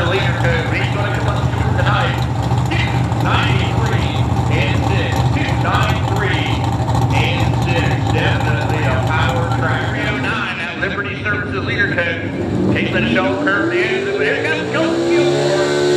the leader code. He's going to come up short tonight. 293 and 6. 293 and 6. Definitely a power track. 309 at Liberty Services leader code. Caitlin Shaw curved in. Here comes Coach Gilmore.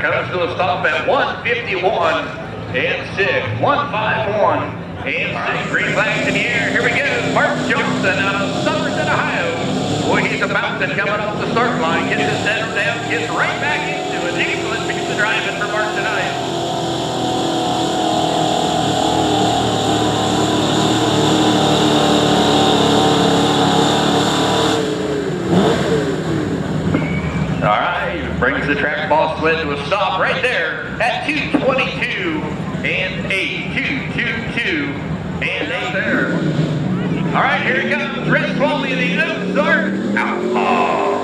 Comes to a stop at 151 and 6. 151 And 6, green flags in the air. Here we go. Mark Johnson out of Southeastern, Ohio. Boy, he's about to come off the start line. Gets his center down, gets right back into it. Excellent piece of driving for Mark tonight. All right, brings the track ball sled to a stop right there at 2:22 and 8. 2:22 and 8 there. All right, here it comes. Red Swami, the Ozark Outlaw.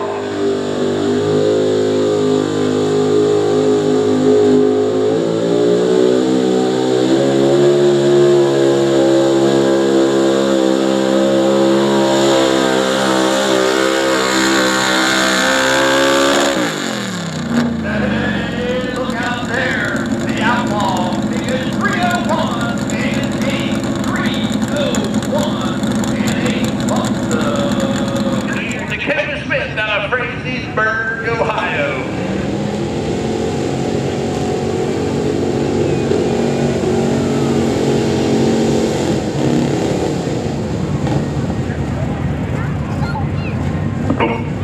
Ohio.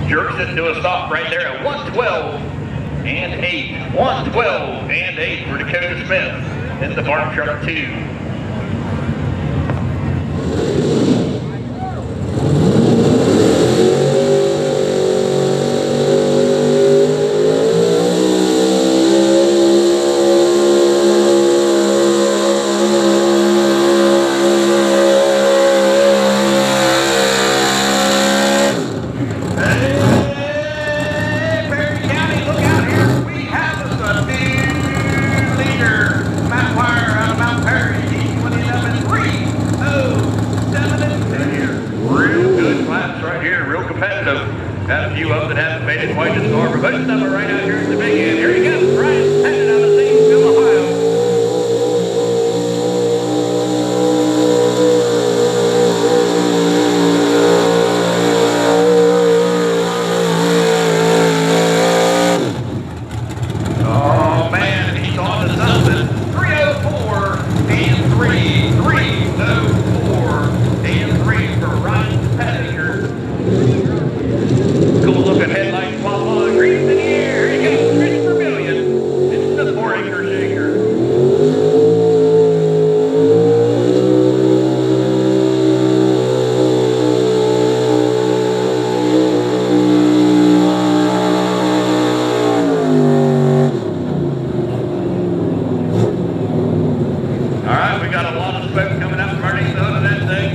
Jerks it to a stop right there at 1:12 and 8. 1:12 and 8 for Dakota Smith in the farm truck 2. Got a few of them that haven't made it quite as far, but most of them are right out here at the big end. Here he goes, Brian Pettit out of Southeastern, Ohio. Oh man, he's on to something. 3:04 and 3. 3:04 and 3 for Ryan Pettit. Cool looking headlights while on grease in the air. Here he goes, Christopher Million. It's the 4-acre shaker. All right, we got a lot of smoke coming up from underneath the hood of that thing.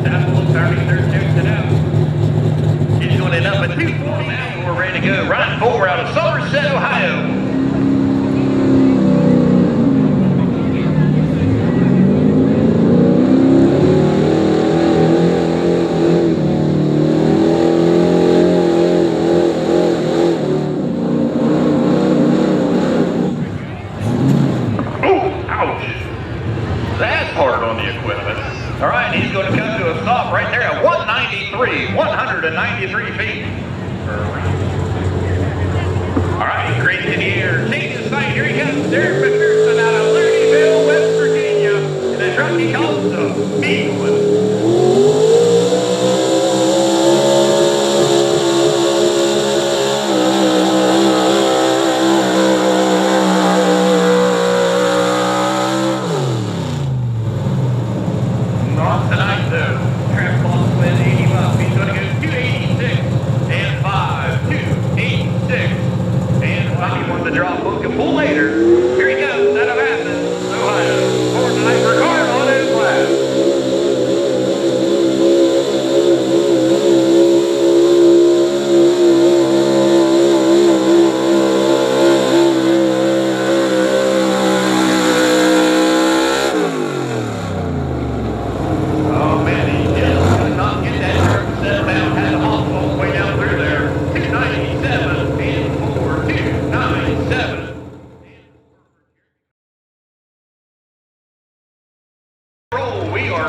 That's a little starting there, checks it out. He's going in up at 2:40 now. We're ready to go. Ryan Fuller out of Somerset, Ohio. Oh, ouch. That's hard on the equipment. All right, he's going to come to a stop right there at 193 feet. All right, great in the air. Change the sight. Here he comes. Derek McPherson out of Louisville, West Virginia. And the truck he calls the Big One. Not tonight, though. Track ball sled 80 up. He's going to go 286 and 5. 286 and 5. He won the draw book a pull later. Here he goes out of Athens, Ohio. For tonight, Ricardo on his lap.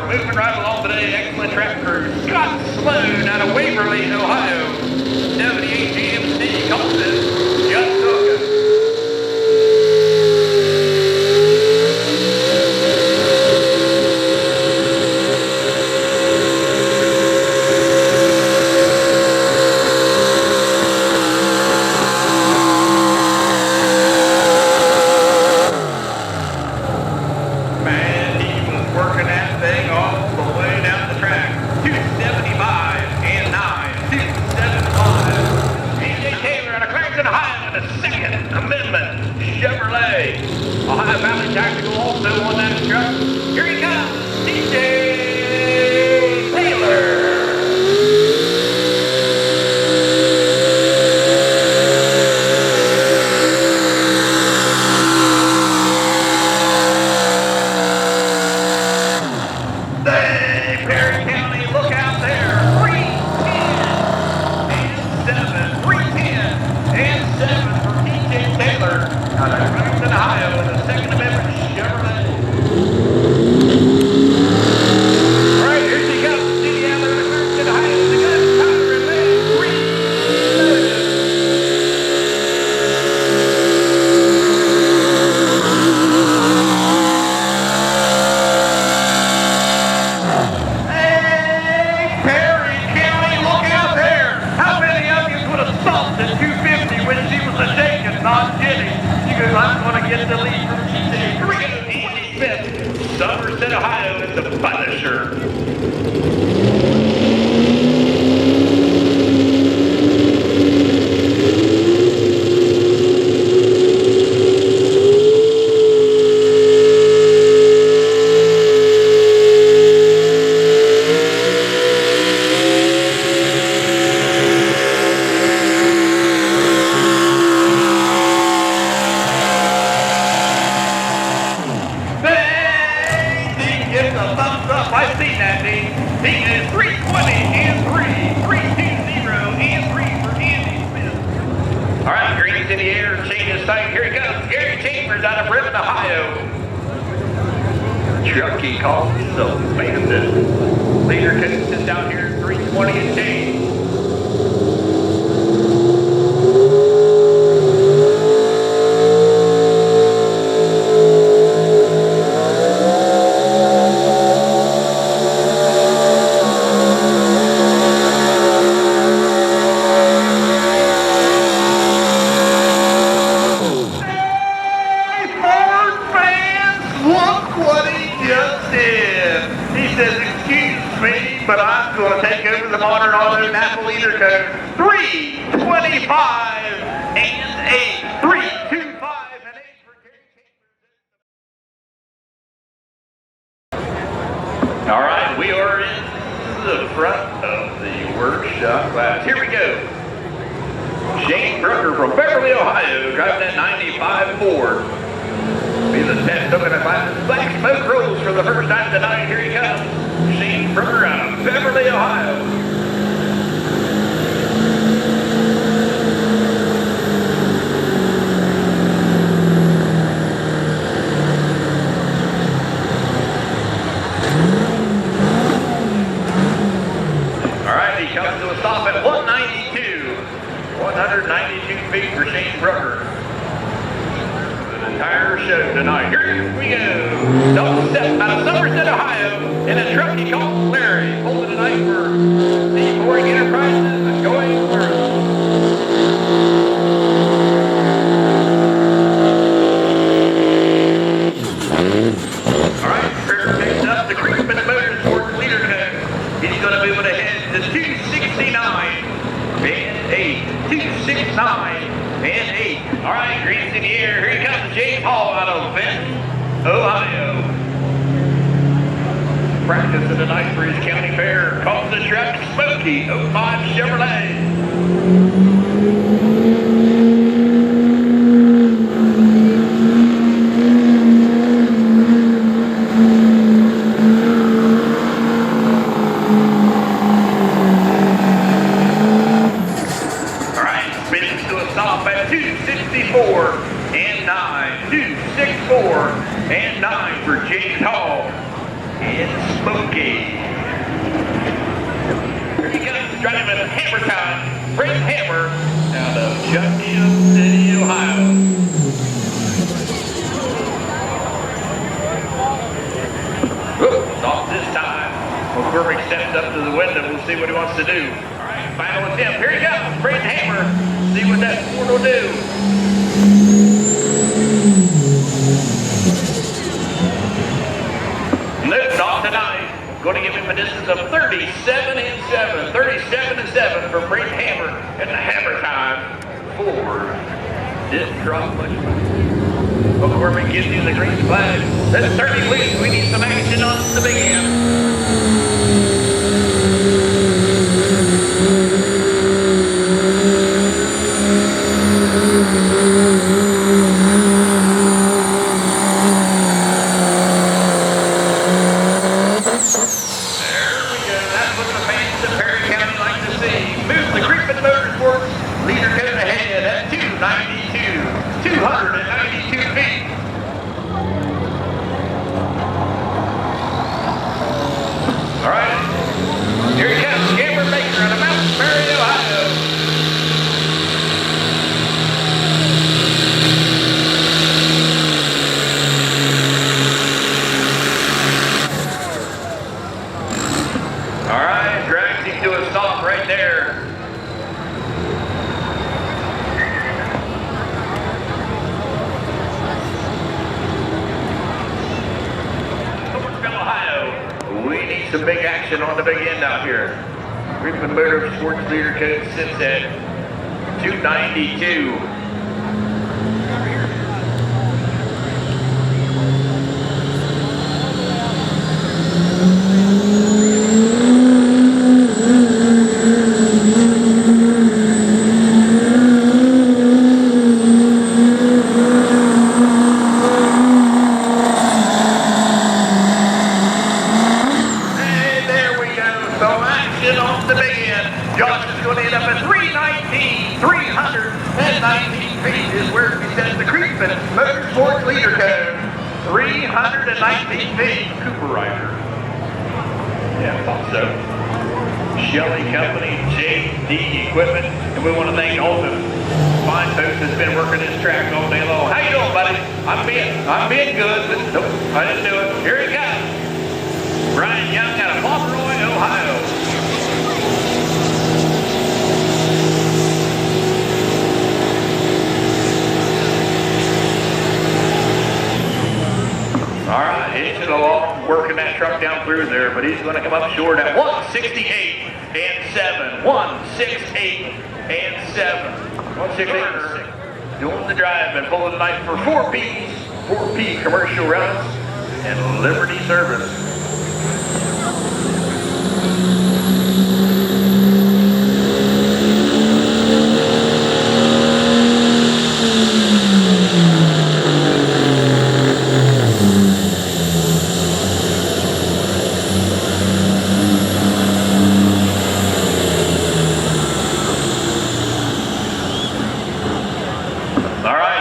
Moving right along today, excellent track crew. Scott Sloan out of Waverly, Ohio. 78 GMC calls it just talking. thing all the way down the track. 275 and 9. 275. A.J. Taylor out of Lexington, Ohio, in the second amendment Chevrolet. Ohio Valley Tactical also on that truck. Here he comes, A.J. Taylor. Ohio in the second amendment Chevrolet. All right, here she comes. City out there in Lexington, Ohio. The gun, powder, and lead. Reloaded. Hey, Perry County, look out there. How many of you would have stopped at 250 when she was a shaking, not Jenny? I'm going to get the lead from T.J. Andy Smith, Somerset, Ohio, in the Punisher. I've seen that, Dean. Dean is 320 and 3, 320 and 3 for Andy Smith. All right, Green's in the air, changes sight. Here he comes. Gary Chambers out of Ribbon, Ohio. Truckee calls himself Bandit. Leader Coach sits out here, 320 and change. But I'm going to take over the modern auto Napa leader code. 325 and 8. 325 and 8 for Gary Chambers. All right, we are in the front of the workshop class. Here we go. Shane Brooker from Beverly, Ohio, driving that 95 Ford. Be the test open at Black Smoke rolls for the first time tonight. Here he comes. Shane Brooker out of Beverly, Ohio. All right, he comes to a stop at 192. 192 feet for Shane Brooker. Entire show tonight. Here we go. Double step out of Somerset, Ohio, in a truck he calls Larry. Holding tonight for the Boring Enterprises and going further. All right, Fair picks up the Creekman Motorsports leader code. He's going to be able to head to 269 and 8. 269 and 8. All right, Green's in the air. Here he comes, James Hall out of Benton, Ohio. Practicing tonight for his county fair. Calls the truck Smoky 05 Chevrolet. All right, spins to a stop at 264 and 9. 264 and 9 for James Hall. And Smokey. Here he comes, driving Hammer Time. Brent Hammer out of Junction City, Ohio. Off this time. Well, Quirk steps up to the window. We'll see what he wants to do. All right, final attempt. Here he comes, Brent Hammer. See what that Ford will do. Nope, not tonight. Going to give him a distance of 37 and 7. 37 and 7 for Brent Hammer at the hammer time. Ford didn't drop much. Before we get you the green flag, let's certainly lead. We need some action on the big end. Leader coming ahead at 292 feet. All right, here he comes, Cameron Baker out of Mountain Prairie, Ohio. All right, drags him to a stop right there. Some big action on the big end out here. Griffin Motor Sports Leader Code sits at 292. On the big end, Josh is going to end up at 319 feet is where he says the Griffin Motorsports Leader Code. 319 feet. Cooper Rider. Yeah, I thought so. Shelley Company, JD Equipment, and we want to thank all the fine folks that's been working this track all day long. How you doing, buddy? I'm being good, but nope, I didn't do it. Here he comes. Brian Young out of Pomeroy, Ohio. All right, hitching along, working that truck down through there, but he's going to come up short at 168 and 7. 168 and 7. 168. Doing the drive and pulling the knife for 4P commercial runs and Liberty Service.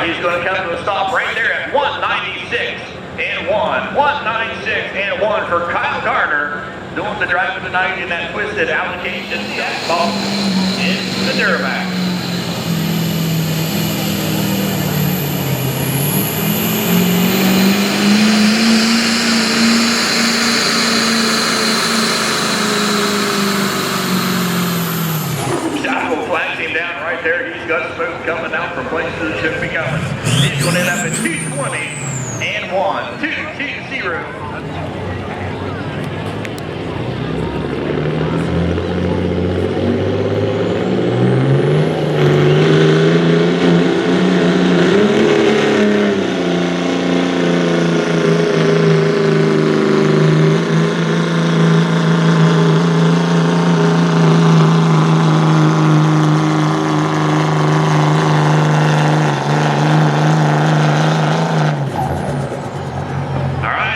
He's going to come to a stop right there at 196 and 1. 196 and 1 for Kyle Garner. Doing the driving tonight in that twisted allocation box in the Duramax. Flags him down right there. He's got smoke coming out from places that shouldn't be coming. He's going to end up at 220 and 1. 220.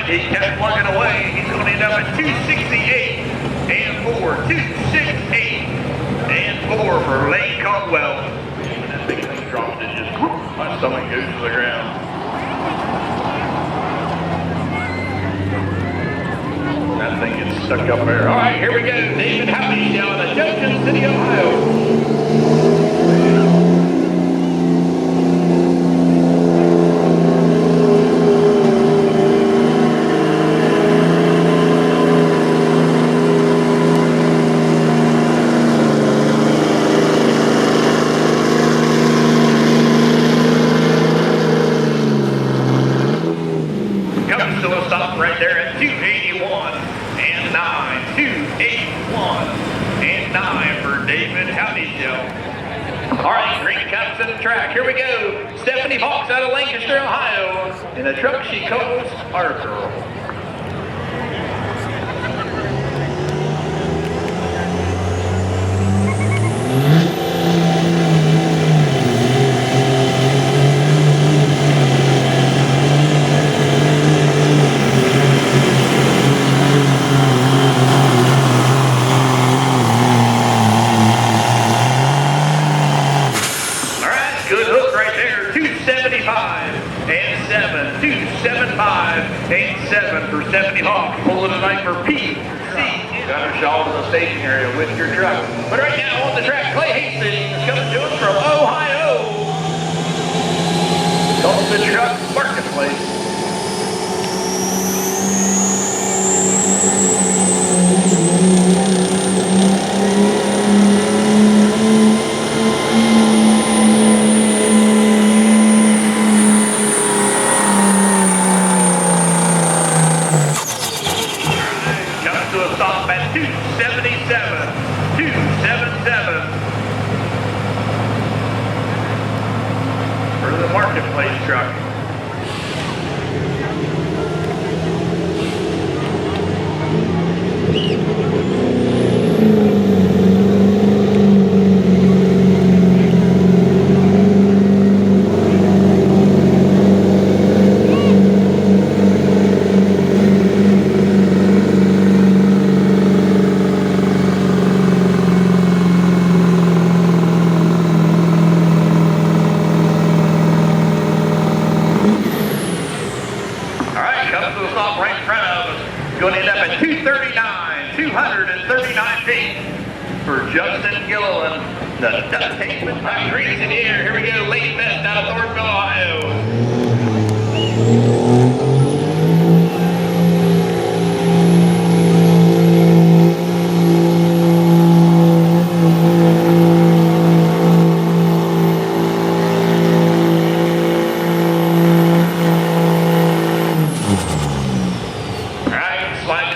He kept plugging away. He's going to end up at 268 and 4. 268 and 4 for Lane Caldwell. When that big thing drops, it just, my stomach goes to the ground. That thing gets stuck up there. All right, here we go. David Howdy down in Junction City, Ohio. Comes to a stop right there at 281 and 9. All right, green comes to the track. Here we go. Stephanie Hawks out of Lancaster, Ohio. In a truck she calls our girl. Good hook right there, 275 and 7, 275 and 7 for Stephanie Hawk. Pulling tonight for PC. Got her shawl to the staging area with your truck. But right now on the track, Clay Hastings coming to us from Ohio. Calls the truck Marketplace. Stop at 277, 277 for the Marketplace truck. Stop right in front of us. Going to end up at 239 feet for Justin Gilliland. The duck tape with my grease in the air. Here we go, late best out of Thorntonville, Ohio.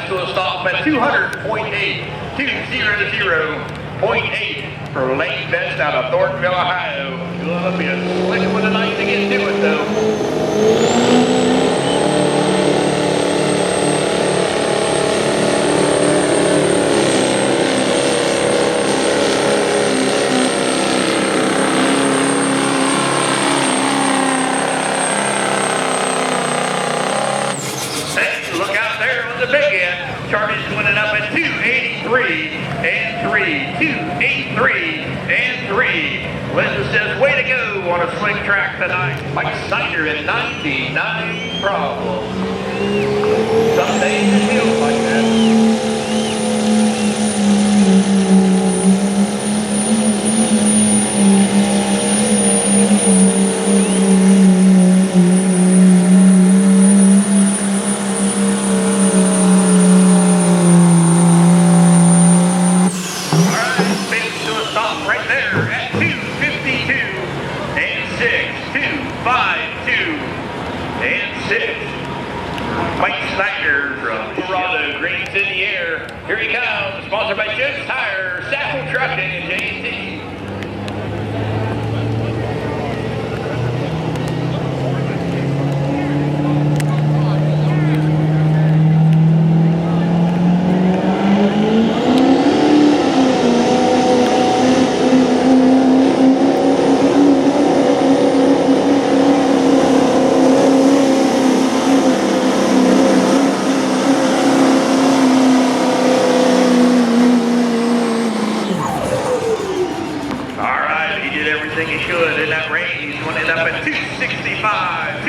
To a stop at 200.8, 200.8 for Lane Best out of Thorntonville, Ohio. Gonna be a slick one tonight to get to it though. Look out there on the big end. Charlie's winning up at 283 and 3. 283 and 3. Linda says, way to go on a swing track tonight. Mike Snyder at 99 problems. Some days it feels like that. Right there at 252 and 6, 252 and 6. Mike Snyder from Colorado, Green City Air. Here he comes, sponsored by Joe's Tire, Saffel Trucking, and J&T. Everything he should in that range. He's going to end up at 265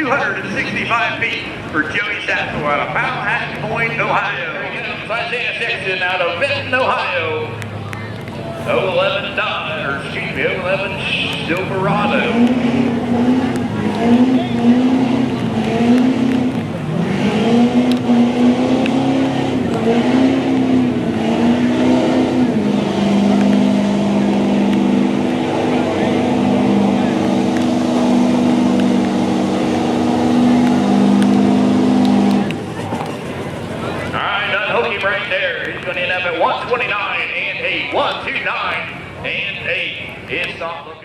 feet for Joey Sassel out of Powhatan Point, Ohio. Here he comes, Isaiah Dixon out of Benton, Ohio. 011 Silverado. Right there, he's going to end up at 129 and 8. 129 and 8. It's not looking